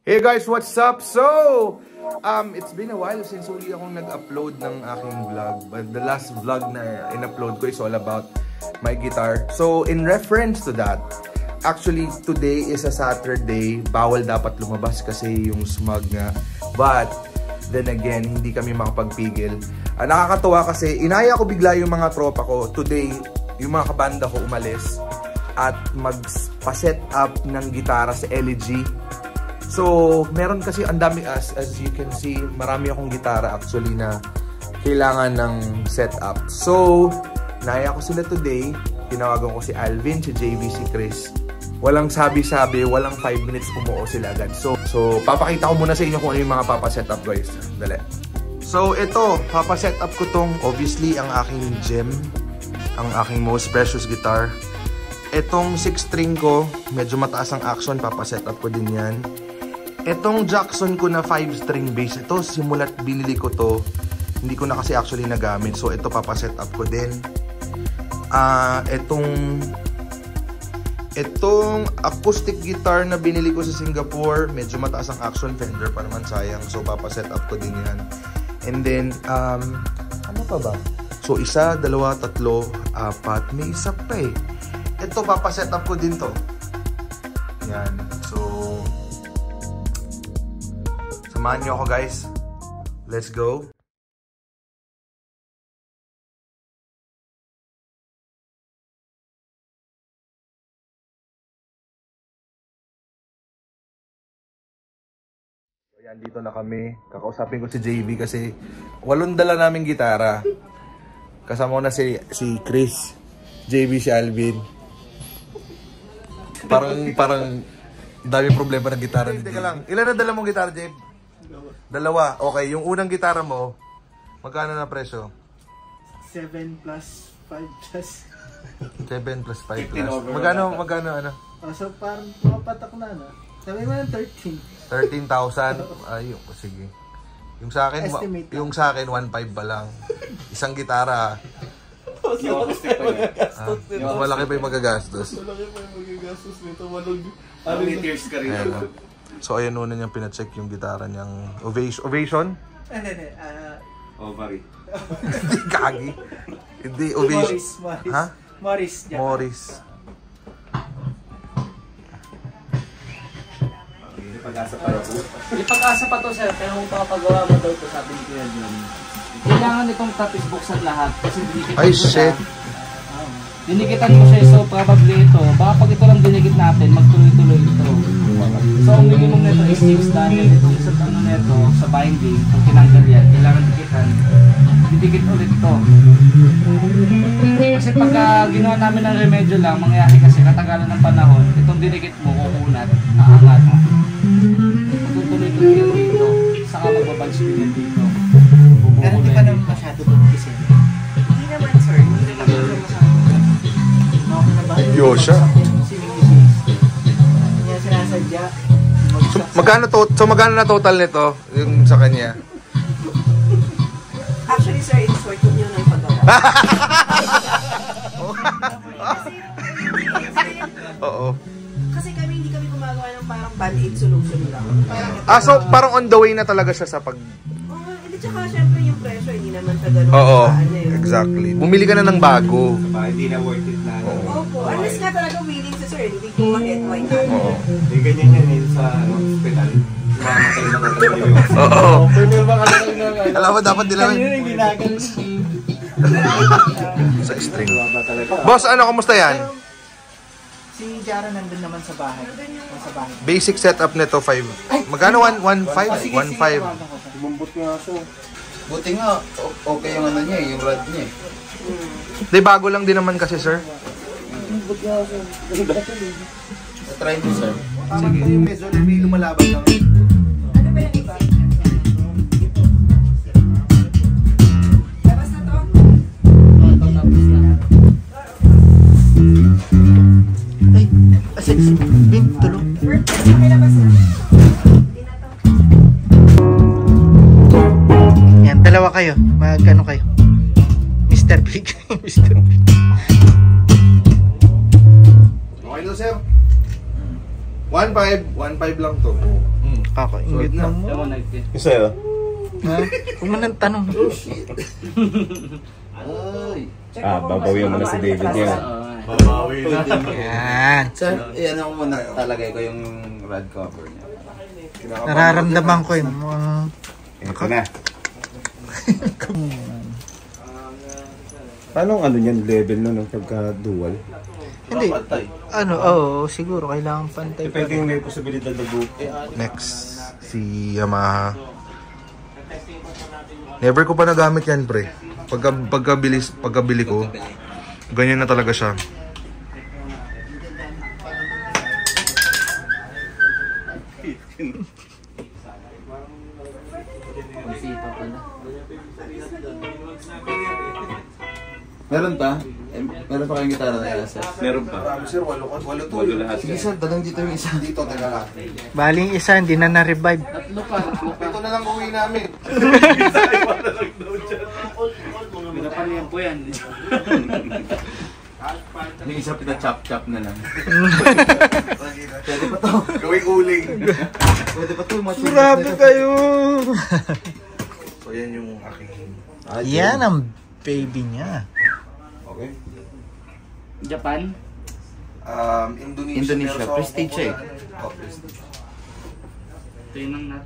Hey guys, what's up? So, it's been a while since uli akong nag-upload ng aking vlog. But the last vlog na in-upload ko is all about my guitar. So, in reference to that, actually, today is a Saturday. Bawal dapat lumabas kasi yung smog nga. But, then again, hindi kami makapagpigil. Nakakatuwa kasi, inaya ko bigla yung mga tropa ko. Today, yung mga kabanda ko umalis at magpa-set up ng gitara sa LG. So, meron kasi ang dami, as you can see, marami akong gitara actually na kailangan ng setup. So, naya ko sila today. Tinawagan ko si Alvin, si JV, si Chris. Walang sabi-sabi, walang 5 minutes umuo sila agad. So, papakita ko muna sa inyo kung ano yung mga papasetup guys. Dali. So, ito, papasetup ko tong, obviously, ang aking gem. Ang aking most precious guitar. Itong 6-string ko, medyo mataas ang action, papasetup ko din yan. Itong Jackson ko na 5-string bass, ito simulat binili ko to, hindi ko na kasi actually nagamit. So ito papaset up ko din. Itong acoustic guitar na binili ko sa Singapore, medyo mataas ang action, Fender pa naman, sayang. So papaset up ko din yan. And then, ano pa ba? So 1, 2, 3, 4, may isa pa eh. Ito papaset up ko din to. Yan. So, samahan nyo ako guys. Let's go. So yan, dito na kami. Kakausapin ko si JV kasi 8 dala naming gitara. Kasama ko na si Chris, JV, si Alvin. Parang dami problema ng gitara. Teka lang, ilan na dala mong gitara, JV? Dalawa. Okay, yung unang gitara mo, magkano na presyo? 7 plus 5 plus. 7 plus 5 plus. Magkano ano? So parang mapatak na, no? Sabi mo ng 13. 13,000. Ayun, sige. Yung sa akin, estimate yung sa akin 1.5 ba lang. Isang gitara. Malaki pa yung magagastos. Malaki pa yung magagastos nito. How many tears ka rin? So ayan, una niyang pina-check yung gitara niyang Ovation? Hindi. Ovary. Kagi. Hindi, Ovation. Morris. Ha? Morris. Morris. Pag-asa pa ito. May pag-asa pa to sir, pero kung papagawa mo daw ito, sabi ni Kuya John, kailangan itong tapis buksan lahat kasi dinikitan Ay, ko shit. Dinikitan ko siya, so probably ito, baka pag ito lang dinikit natin, magtuloy-tuloy ito. So ang minimum nito is 6 dahil itong isang ano nito sa binding, kung tinanggal yan, kailangan dikitan, didikit ulit ito. Kasi pagka ginawa namin ng remedyo lang, mangyayari kasi katagalan ng panahon, itong dinikit mo, kukunat, aangat. Magtutuloy-tuloy dito, saka magbabanch din dito. Pero hindi pa naman masyado doon kasi. Hindi naman sir, hindi naman masyado. Okay na ba? Yosha. Kanya sinasadya. Magkano na total nito yung sa kanya? Actually sir, in short, yun yun ang paggawa. Oo. Kasi hindi kami gumagawa ng parang band-aid solution lang. So parang on the way na talaga siya sa pag... Hindi, tsaka syempre yung presyo, hindi naman sa ganun. Oo, exactly. Bumili ka na ng bago. Hindi na worth it na. Opo, unless nga talaga willing si sir, hindi go ahead, why not? Oo. Hindi ganyan yan eh sa hospital. Mamatay na talaga yung... Oo. Pwede ba ka lang Alam mo, dapat nila... Kanina yung ginagawa. Sa string. Boss, ano, kumusta yan? Si Jara nandun naman sa bahay. Nasa bahay. Basic setup nito 5. Magkano? 1.5? 1.5. Bumubot nga siya. Buti nga, okay yung ano niya, yung rod niya. Di, bago lang din naman kasi, sir. Bumubot nga siya. Try mo, sir. Sige. Yung medyo lumalaban lang. Ano ba yung iba? Labas na to? Tapos na. Ay, asin. Bin, tulong. Bird, okay, labas na. Hindi na to. Yan, dalawa kayo. Magkano kayo? Mr. Big. Mr. Big. Okay na, sir. 1.5 lang to. Kakaingit na mo. Ewan, nag-tip. Yung sa'yo? Ha? Huwag mo nang tanong. Babawian mo na si David niya. Babawi na. Yan. Sir, ano ko muna talagay ko yung rod cover niya. Nararamdaman ko yung Ito na. Paano ang ano niyan level no pagka dual? Hindi. Ano, oo, siguro kailangan pantay. Pwede yung may posibilidad na Next, si Yamaha. Never ko pa nagamit yan, pre. Pagkabili ko, ganyan na talaga siya. Meron pa? Meron pa kayong gitara na sir? Meron pa. Sir, walo to. Walo lahat. Sige sir, dalang dito yung isa. Dito, taga lang. Baling isa, hindi na na-revive. Tatlo pa. Ito na lang uwi namin. Pinapalihan po yan. Yung isa pina-chop-chop na lang. Pwede pa to. Gawing uling. Pwede pa to. Grabe kayo! So, yan yung aking... Yan ang baby niya. Okay. Japan? Indonesia. Indonesia, Pero Prestige siya eh. Oh, Prestige. Ito yun ang nat.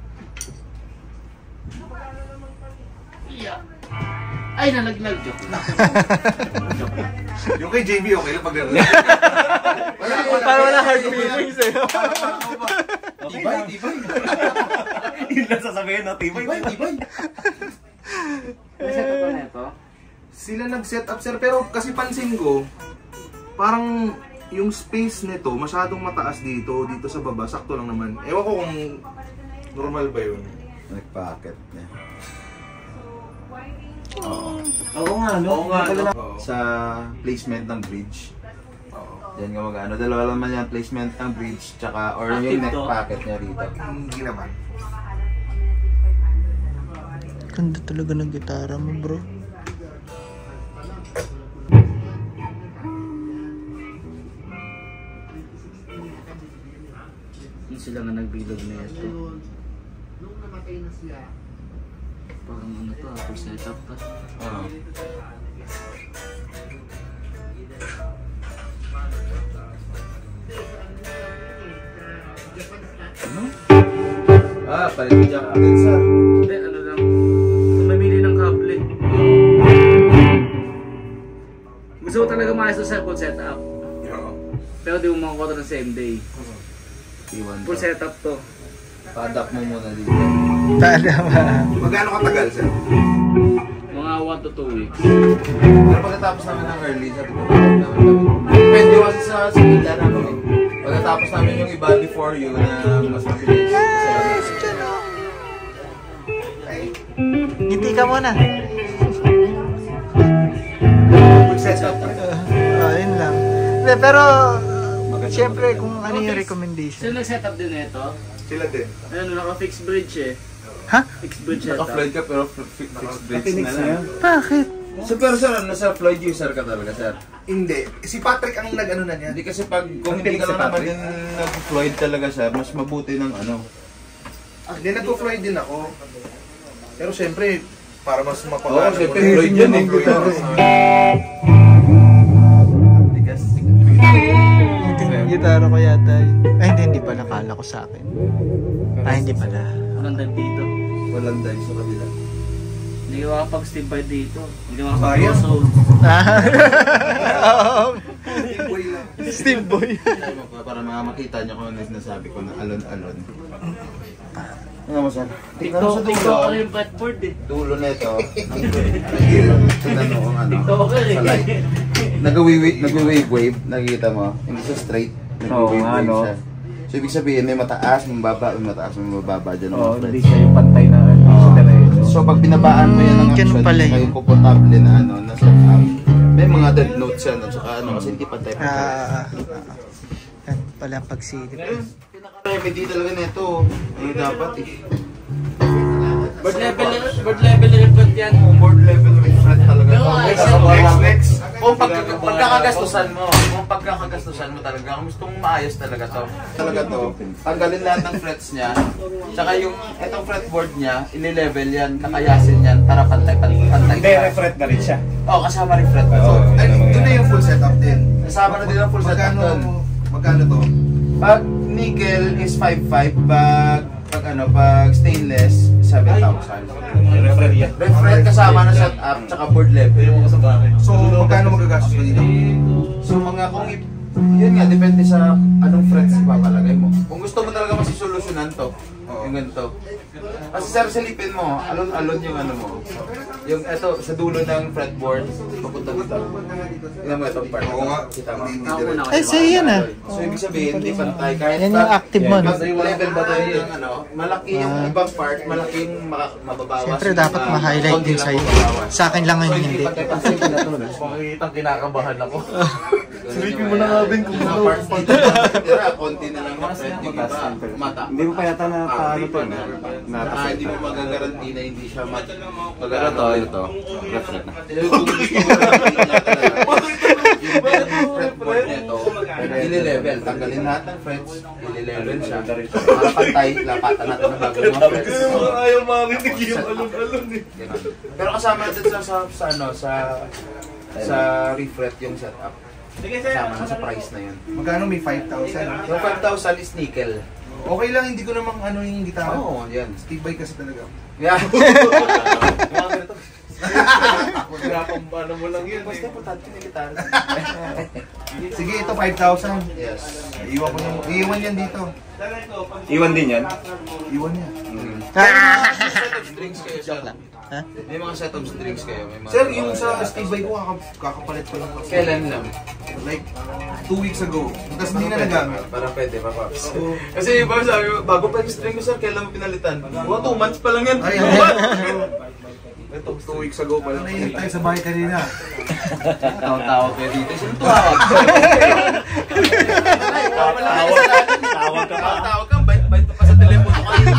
Ay, nalaglag. Joke lang. Yung kay JB, okay lang pag Parang wala hard feelings eh. Tibay, tibay. Yun lang sasabihin na tibay. Tibay. May setup pa na ito? Sila nag-set up, sir. Pero kasi pansin ko, parang yung space nito masyadong mataas dito sa baba. Sakto lang naman. Ewan ko kung normal ba yun. Nag-packet niya. Oo nga, no? Oo nga, no? Sa placement ng bridge. Oo. Diyan nga mag-ano. Dalawa lang man yung placement ng bridge tsaka or Active yung neck to? packet niya rito. Hindi naman. Ganda talaga ng gitara mo, bro. Yung sila nga nagbilog na ito. Parang ano to, for setup pa. Oo. Ano? Palit ko dyan akin, sir. Hindi, ano lang. Mamili ng kable. Gusto ko talaga maayos sa full setup. Oo. Pero di mo makakuha ng same day. Iwan Full to. setup to. Pa-adapt mo muna dito. Tama ba? Magkano katagal, sir? Mga 1 to 2 weeks. Pero pagkatapos namin ng early, sabi ko, depende kasi sa sigila namin eh. Pagkatapos namin yung iba before you na mas mabilis. Ngiti ka muna. Mag-setup. Yun lang. Hindi, pero siyempre kung ano yung recommendation. Sino nag-setup din na ito? Sila din. Ayun, naka-fixed bridge eh. Ha? Fixed bridge setup. Naka-Floyd ka pero fixed bridge na lang. Bakit? So pero sir, ano sa Floyd user ka talaga sir? Hindi. Si Patrick ang nag-ano na niya. Hindi kasi pag kung hindi ka lang naman yung nag-Floyd talaga sir, mas mabuti ng ano. Hindi, nag-Floyd din ako. Pero syempre, para mas Oo, mapagano. syempre Floyd yun eh. Gitara ko yata yun. Ay, hindi pala. Kala ko sa akin. Ay, hindi pala. Walang dive dito. Walang dive sa kabila. Hindi ka makapag-steam by dito. Hindi ka Sayang. makapag-zone. Boy lang. Steve Boy. Para makita niyo kung ano yung sinasabi ko na alon-alon. Ano mo sir? Tingnan mo sa TikTok dulo. ka yung fretboard eh. Dulo nito. Tingnan mo kung ano. TikToker eh. Sa light. Nag-wave, nakikita mo? Hindi siya straight. Nag-wave siya. So ibig sabihin may mataas, may mababa, may mataas, may mababa dyan. Oo, hindi siya yung pantay na So pag binabaan mo yan ng ganun action, pala yun. kayo komportable na ano, na set up. May mga dead notes yan at saka ano, kasi hindi pantay. Yan pala ang pagsilip. Pinaka-remedy talaga nito. Ano dapat eh. Bird level report yan. Board level refresh talaga. Pero to. Next. O pagka pagkakagastusan mo. Kung pagkakagastusan mo talaga, kung gusto mong maayos talaga to. Tanggalin lahat ng frets niya. Tsaka yung itong fretboard niya, ile-level yan, kakayasin yan para pantay-pantay. Hindi, refret na rin siya. Oo, kasama rin fret. Ay, doon na yung full setup din. Kasama na din ang full setup doon. Magkano to? Pag nickel is 5.5, pag stainless 7,000. Refret kasama na setup, tsaka board level. So, magkano magagastos mo dito? So mga yun nga, depende sa anong frets ipapalagay mo. Kung gusto mo talaga masisolusyonan to, yung ganito. Kasi sir, silipin mo, alon-alon yung ano mo. Yung eto, sa dulo ng fretboard, papunta dito. Tingnan mo itong part. Oo nga. Kita mo. Ay, sa'yo yan ah. So ibig sabihin, hindi pantay. Kahit Yan yung active mo, no? level ba tayo yung ano, malaki yung ibang part, malaki yung mababawas. Siyempre dapat ma-highlight din sa'yo. Sa akin lang yung hindi. Pakikitang kinakabahan ako. Silipin mo na nga Ben kung mga parts dito. Konti na lang mga set yung iba. Mata. Hindi mo pa yata na paano to na Hindi mo magagaranti na hindi siya pero ito. Reflect na. Yung fretboard nito, ile-level. Tanggalin lahat ng frets, ile-level siya. Para pantay, lapatan natin ng bago mga frets. ayaw marinig yung alon-alon eh. Pero kasama natin sa refret yung setup. Kasama na sa price na yun. Magkano may 5,000? Yung 5,000 is nickel. Okay lang, hindi ko namang ano yung gitara. Oo, yan. Stick-by kasi talaga. Yeah. Magkakang ano mo lang yun Basta importante yung gitara. Sige, ito 5,000. Yes. Iiwan yan dito. Iwan din yan? Iwan niya. Set of strings kayo siya. Ha? May mga set of strings kayo. May mga Sir, yung sa stick-by ko, kakapalit ko lang. Kailan lang? Like, 2 weeks ago. Tapos hindi na nagamit. Para pwede, papaps. Kasi iba sabi mo, bago pa yung string ko sir, kailan mo pinalitan? 2 months pa lang yan. Ay, ito, 2 weeks ago pa lang. Naiinip tayo sa bahay kanina. Tawag-tawag kayo dito. Sino tuwag? Tawag ka pa. Tawag ka, bait pa sa telepono kayo.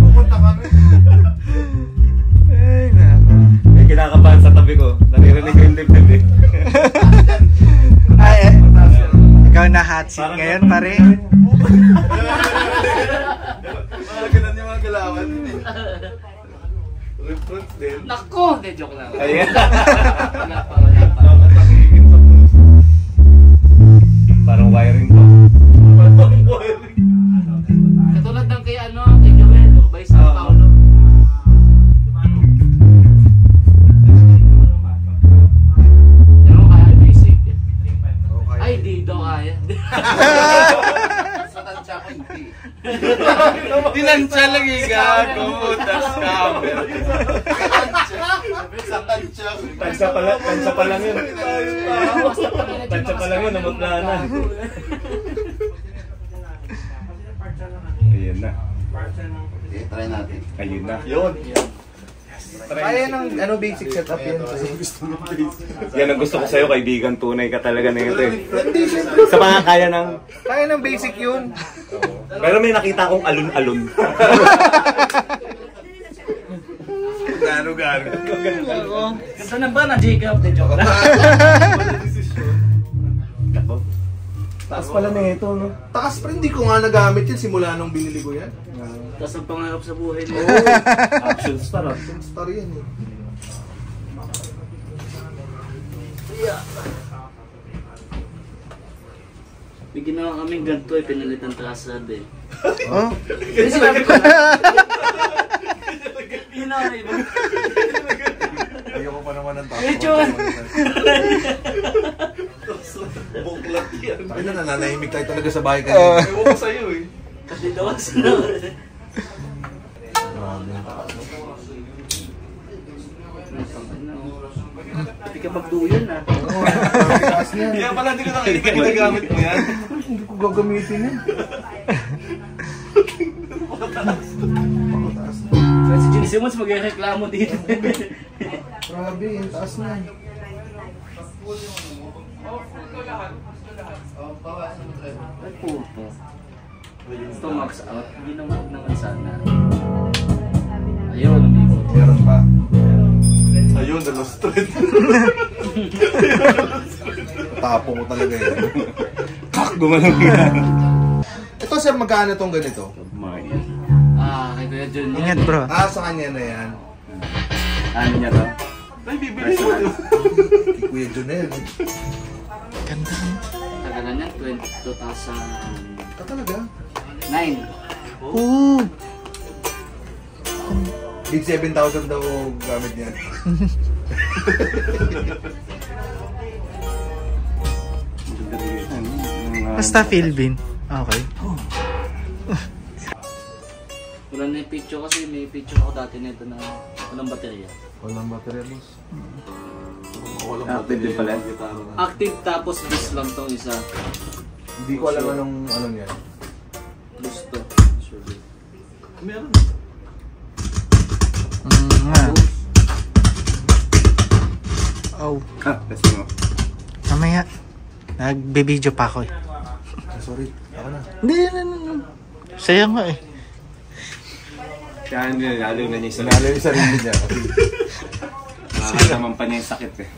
Pupunta kami. Ay, nako. May kinakabahan sa tabi ko. Naririnig ko yung dibdib eh. Ay, ikaw na hot seat ngayon, pare. Mga ganun yung mga galawan. Reference din. Nako! Hindi, joke lang. Ayan. Wala pa. Parang wiring to. Katulad ng kay kay Joel, by San Paulo. Ano kaya basic? Ay, di daw kaya. Sa tansya ko hindi. Tinansya lang eh, gago. Tas camera. Sa tansya. Tansya pa lang yun. Tansya pa lang yun, namutlanan. Ayun na. Okay, try natin. Ayun na. Yun. Kaya ng basic setup yan. Yan ang gusto ko sa'yo, kaibigan. Tunay ka talaga na ito eh. Sa mga kaya ng... Kaya ng basic yun. Pero may nakita akong alun-alun. Gano-gano. Ganda na ba na Jacob? Hindi, joke lang. Taas pala na ito, no? Takas pa, hindi ko nga nagamit yan simula nung binili ko yan. Tapos ang pangarap sa buhay mo. Action star. Star yan eh. May ginawa kaming ganito eh, pinalitan trasad eh. Oh? Kasi sinabi ko na. Ginawa na iba. Ayoko pa naman ng tapos. Medyo. Buklat yan. Ay na, nananahimik tayo talaga sa bahay kanina. Ewan ko sa'yo eh. Kasi daw sila. Hindi ka magduyan ah. Kaya pala hindi ko nakikita ginagamit mo yan. Hindi ko gagamitin yan. Si Gene Simmons mag-reklamo dito. Grabe, yung taas na. Ay puto. Ito max out. Hindi na naman sana. Ayun, umikot. Meron pa. Ayun, the lost thread. Tapo ko talaga eh. Gumalang yan. Ito sir, magkano tong ganito? Kay Kuya Jun. Ingat bro. Sa kanya na yan. Ano niya to? Ay, bibili mo. Kay Kuya Jun na yan. Ganda. Tagalan yan, 2009. Talaga? Oo. Big 7,000 daw gamit niya. Basta Philbin. Okay. Wala na yung picture kasi may picture ako dati nito na walang baterya. Walang battery, boss. Active din pala. Active tapos bus lang tong isa. Hindi ko alam anong yan. Bus to. Sure. Meron. Nga. Oh. Testing mo. Mamaya. Nagbe-video pa ako eh. Sorry, ako na. Hindi. Saya nga eh. Kaya lalo na niya yung Sinalo yung sarili niya. Nakakasaman pa niya yung sakit eh.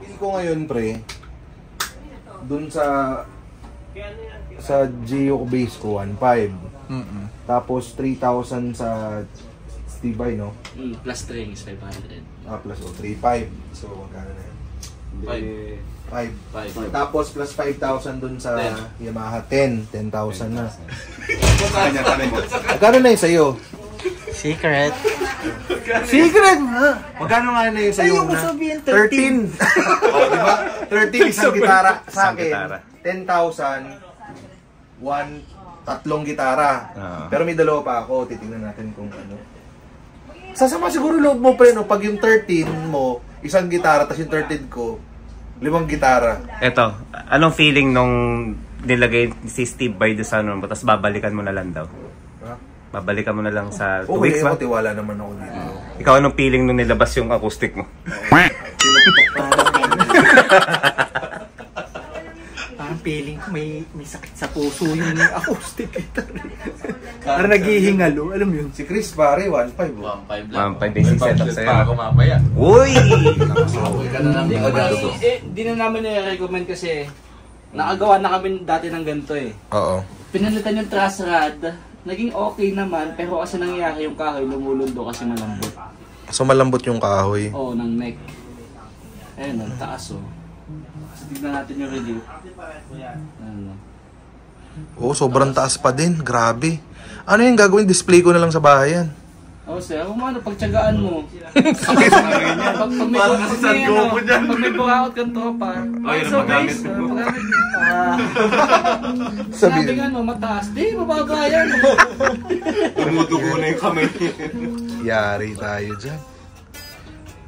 Hindi ko ngayon, pre, dun sa Geo base ko, 1.5. Tapos 3,000 sa Stibay, no? Plus string is 500. Plus 3.5. So, magkano na yan? 5. Tapos plus 5,000 dun sa Yamaha 10. 10,000 na. Kanya tanay mo. Magkano na yun sa'yo? Secret. Secret nga! Magkano nga na yun sa'yo? Ayaw ko sabihin 13. Diba? 13 isang gitara sa Isang akin. gitara. 10,000. Tatlong gitara. Pero may dalawa pa ako. Titingnan natin kung ano. Sasama siguro loob mo, pre, no? Pag yung 13 mo, isang gitara, tapos yung 13 ko, 5 gitara. Eto, anong feeling nung nilagay si Steve Vai doon sa ano, tapos babalikan mo na lang daw? Ha? Babalikan mo na lang sa 2 Okay, weeks ba? tiwala naman ako dito. Ikaw anong feeling nung nilabas yung acoustic mo? Parang feeling ko may sakit sa puso yung acoustic guitar. Parang naghihingalo. Alam mo yun? Si Chris, pare, 1.5. 1.5 lang. 5 basic setup sa'yo. Pa ako mamaya. Uy! Di na namin i-recommend kasi nakagawa na kami dati ng ganito eh. Oo. Pinalitan yung truss rod, naging okay naman, pero kasi nangyayari yung kahoy, lumulundo kasi malambot. So malambot yung kahoy. Oo, ng neck. Ayun, ang taas oh. Tignan natin yung review. Ano. Oo, sobrang taas pa din. Grabe. Ano yung gagawin? Display ko na lang sa bahay yan. Oh, sir, kung ano, pagtsagaan mo. Pag may bukaot kang tropa. Ay, yun ang magamit mo. Sabi nga no, mataas. Di, mababa yan. Tumudugo na yung kamay. Yari tayo dyan.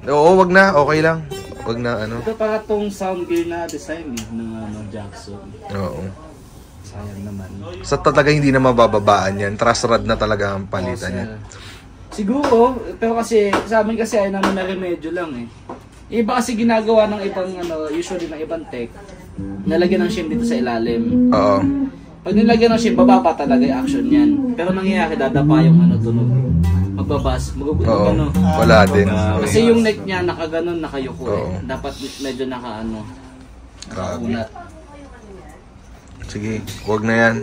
Oo, wag na. Okay lang. Wag na ano. Ito para tong sound gear na design eh, ng Jackson. Oo. Sayang naman. Sa talaga hindi na mabababaan yan. Truss rod na talaga ang palitan yan. Siguro, pero kasi sa amin kasi ay naman na remedyo lang eh. Iba kasi ginagawa ng ibang ano, usually ng ibang tech. Nalagyan ng shim dito sa ilalim. Oo. Pag nilagyan ng shim, bababa talaga yung action niyan. Pero nangyayari, dadapa yung ano, tunog. Magbabas, Oo. ano. Wala din. Kasi yung neck niya nakaganon, nakayuko eh. Oo. Dapat medyo nakaano, Grabe. unat. Sige, wag na yan.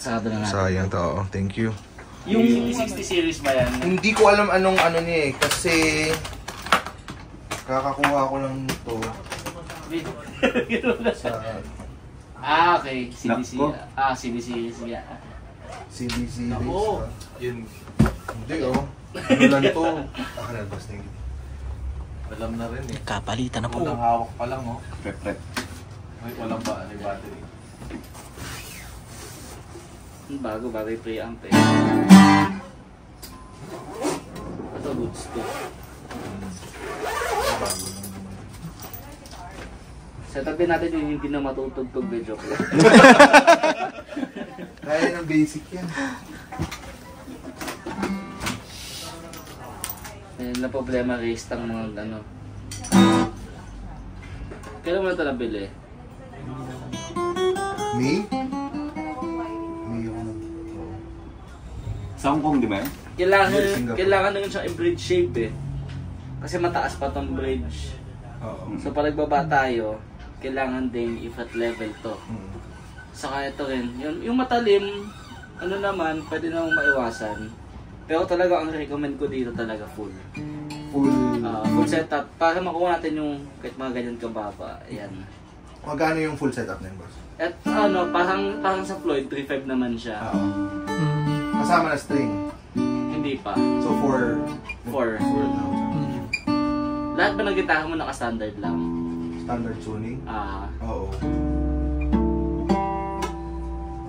Sarado na natin. Sayang to. Oo. Thank you. Yung 60 series ba yan? Hindi ko alam anong ano niya eh. Kasi kakakuha ko lang ito sa Okay. CDC. CDC series. Yeah. CD series. Oo. Yun. Hindi oh. Ano lang to? Basta yun. Alam na rin eh. Kapalitan na po. Unang hawak pa lang oh. Prep. May walang ba? May battery. Bago yung preamp eh. Ito goods to. Setup din natin yung hindi na matutugtog video ko. Kaya ng basic yan. Ayun na problema, race tang mga ano. Kailan mo na ito nabili? Me? Me ako na. Sa Hong Kong, di ba? Kailangan naman siyang i-bridge shape eh. Kasi mataas pa tong bridge. So pag nagbaba tayo, kailangan ding i-flat level to. Saka ito rin, yung matalim, ano naman, pwede namang maiwasan. Pero talaga ang recommend ko dito talaga full setup para makuha natin yung kahit mga ganyan kababa. Ayan. Magkano yung full setup na yun, boss? At parang sa Floyd, 3.5 naman siya. Kasama na string? Hindi pa. So 4. Lahat ba ng gitara mo naka-standard lang? Standard tuning? Oo.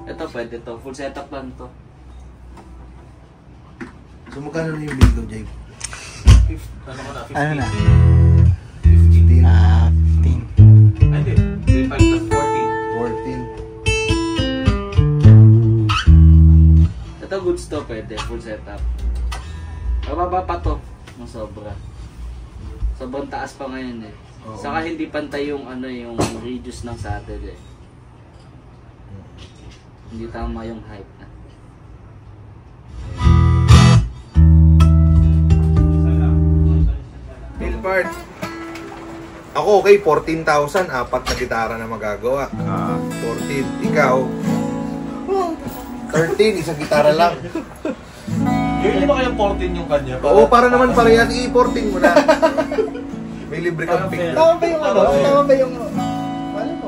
Ito pwede to, full setup lang to. So magkano na yung bill ko, Jake? Ano na? 15. 15. Hindi. 3.5 plus 14. Ito goods to, pwede, full setup. Mababa pa to, ng sobra. Sobrang taas pa ngayon eh. Saka hindi pantay yung yung radius ng saddle eh. Hindi tama yung height na. Bill parts. Ako okay, 14,000, 4 na gitara na magagawa. 14. Ikaw? 13, isang gitara lang. Hindi ba kaya 14 yung kanya? Oo, para naman parehas, i-14 mo na. May libre kang pick. Tama ba yung ano? Tama ba yung... Ano mo?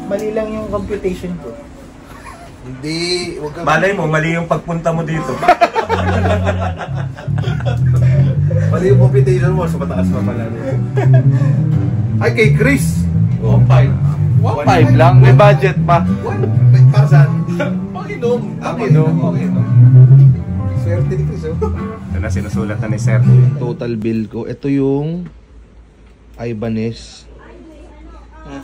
Mali lang yung computation ko. Hindi, wag ka... Malay mo, mali yung pagpunta mo dito. Mali yung computation mo, sa mataas pa pala. Ay, kay Chris! 1.5 lang, may budget pa. Para saan? Pag-inom. Pag-inom. Swerte ni Chris, oh. Ito na sinusulat na ni Sir. Total bill ko. Ito yung Ibanez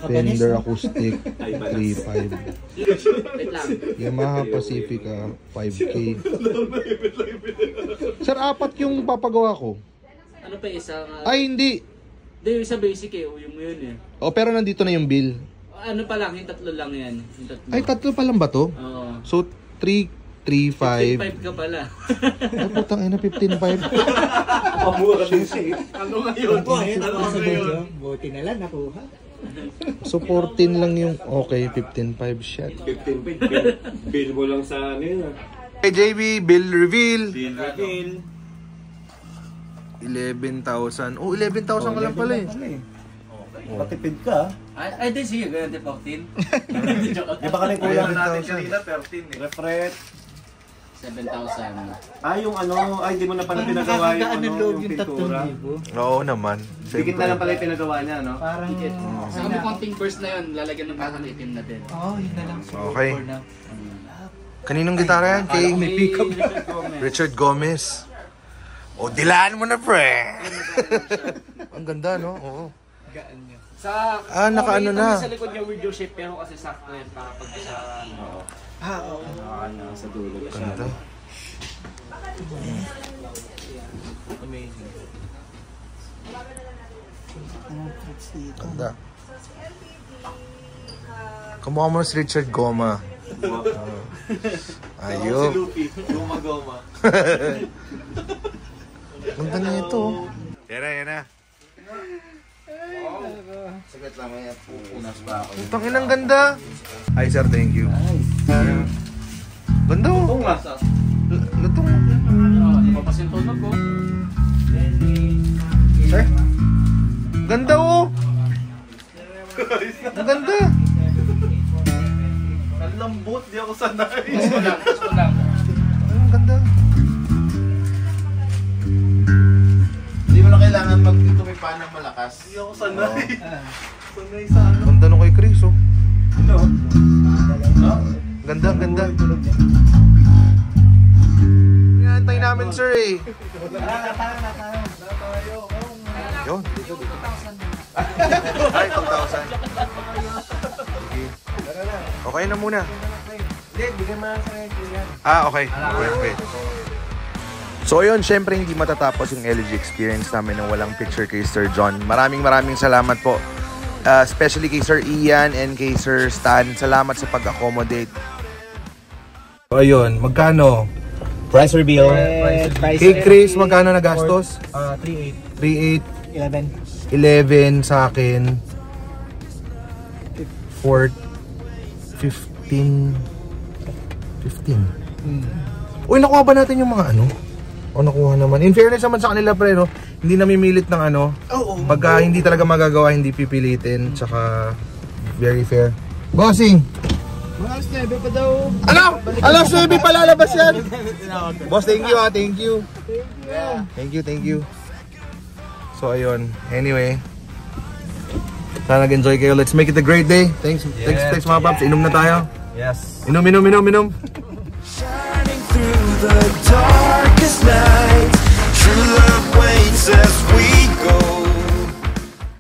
Fender Acoustic 3.5. Wait lang. Yamaha Pacifica 5K. Sir, 4 yung papagawa ko. Ano pa isa? Ay, hindi. Hindi, yung sa basic eh. Uwi mo yun eh. O, pero nandito na yung bill. Ano pa lang, yung tatlo lang yan. Yung tatlo. Ay, 3 pa lang ba to? Oo. So, 3.5. 15.5 ka pala. Ay, putang ina, 15.5. Pamura din siya. Ano ngayon? Buti na lang nakuha. So, 14 lang yung okay, 15.5 shit. 15 bill mo lang sa ano yun. Hey, JB, bill reveal. Bill reveal. 11,000. Oh, 11,000 ka lang pala eh. Patipid ka. Ay, di sige, ganyan 14. Di ba kanay kulang? natin kanina 13 eh. Refret. 7,000. Yung ano, ay di mo na pala pinagawa yung ano, yung pintura. Oo naman. Dikit na lang pala yung pinagawa niya, no? Parang... Sa kami konting burst na yun, lalagyan ng batang itim na din. Oo, yun na lang. Okay. Kaninong gitara yan? Kay May pick-up. Richard Gomez. O, dilaan mo na, pre! Ang ganda, no? Oo. Sa nakaano na. Sa likod niya weird yung shape pero kasi sakto yan para pag sa Oo. sa dulo. Ganda. Ganda. Kamukha mo si Richard Goma. Ayop. Goma-goma. Ganda na ito. Yan na. Saglit lang, may pupunas pa ako. Putang inang ganda. Ay, sir, thank you. Ganda oh. Oo nga. Lutong. Napapas yung tono ko. Sir? Ganda oh. Ang ganda. Ang lambot, di ako sanay. Gusto ko lang. Ang ganda. Hindi mo na kailangan magtumipa ng malakas. Di ako sanay. Sanay sa ano. Ganda no kay Chris oh. Ano? Ganda. Hinahantay namin sir eh. Yun. Ay, 2,000. Okay na muna. Hindi, bigyan mo lang sa yan. Okay. So yun, syempre hindi matatapos yung LG experience namin ng walang picture kay Sir John. Maraming salamat po. Especially kay Sir Ian and kay Sir Stan. Salamat sa pag-accommodate. So ayun, magkano? Price reveal. Kay Chris, magkano na gastos? 3.8. 3.8. 11. 11 sa akin. 4. 15. 15. Uy, nakuha ba natin yung mga ano? O nakuha naman. In fairness naman sa kanila pre, no? Hindi namimilit ng ano. Pagka hindi talaga magagawa, hindi pipilitin. Tsaka very fair. Bossing! Alas 9 pa daw. Alam, 9 pa lalabas yan. Boss, thank you ha, thank you. Thank you. So ayun, anyway. Sana nag-enjoy kayo. Let's make it a great day. Thanks mga paps. Inom na tayo. Yes. Inom. Shining through the darkest night, true love waits as we go.